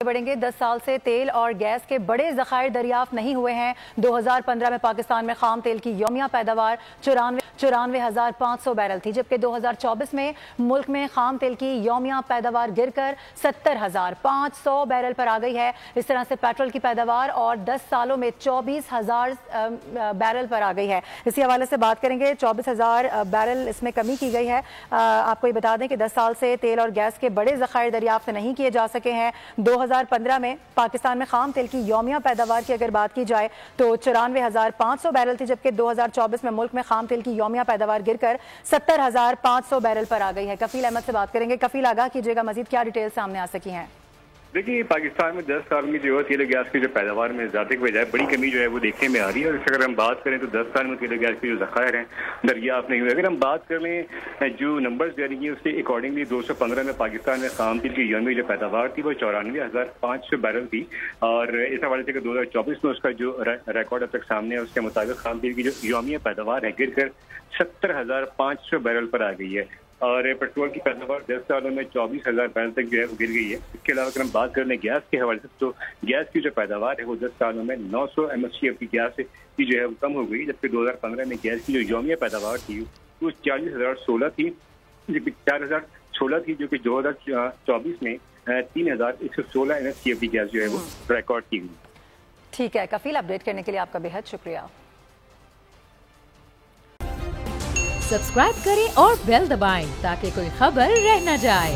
बढ़ेंगे। 10 साल से तेल और गैस के बड़े ज़खायर दरियाफ्त नहीं हुए हैं। 2015 में पाकिस्तान में खाम तेल की यौमिया पैदावार 94,500 बैरल थी, जबकि 2024 में मुल्क में खाम तेल की यौमिया पैदावार गिरकर 70,500 बैरल पर आ गई है। इस तरह से पेट्रोल की पैदावार और 10 सालों में 24,000 बैरल पर आ गई है। इसी हवाले से बात करेंगे। 24,000 बैरल इसमें कमी की गई है। आपको ये बता दें कि 10 साल से तेल और गैस के बड़े ज़खायर दरियाफ्त नहीं किए जा सके हैं। 2015 में पाकिस्तान में खाम तेल की यौमिया पैदावार की अगर बात की जाए तो 94,500 बैरल थी, जबकि 2024 में मुल्क में खाम तेल की यौमिया पैदावार गिरकर 70,500 बैरल पर आ गई है। कफील अहमद से बात करेंगे। कफील, आगाह कीजिएगा, मजीद क्या डिटेल सामने आ सकी हैं? देखिए, पाकिस्तान में 10 साल में जो है तेल गैस की जो पैदावार में ज़्यादा की बजाय बड़ी कमी जो है वो देखने में आ रही है। और इससे अगर हम बात करें तो 10 साल में तेल गैस के जो ज़खायर हैं दरियाफ्त नहीं हुए। अगर हम बात कर लें जो नंबर्स जारी हैं उसके अकॉर्डिंगली 2015 में पाकिस्तान में खाम तेल की यौमिया जो पैदावार थी वो 94,500 बैरल थी। और इस हवाले से 2024 में उसका जो रिकॉर्ड अब तक सामने है उसके मुताबिक खाम तेल की जो यौमिया पैदावार है गिर कर 70,500 बैरल पर आ गई है। और पेट्रोल की पैदावार 10 सालों में 24,000 बैरल तक जो है वो गिर गई है। इसके अलावा अगर हम बात कर लें गैस के हवाले से तो गैस की जो पैदावार है वो 10 सालों में 900 MSCF की गैस की जो है वो कम हो गई, जबकि 2015 में गैस की जो यौमिया पैदावार थी वो 40,016 थी, जबकि 4,016 थी, जो कि 2024 में 3,116 MSCF की गैस जो है वो रिकॉर्ड की गई। ठीक है कफील, अपडेट करने के लिए आपका बेहद शुक्रिया। सब्सक्राइब करें और बेल दबाएं ताकि कोई खबर रह न जाए।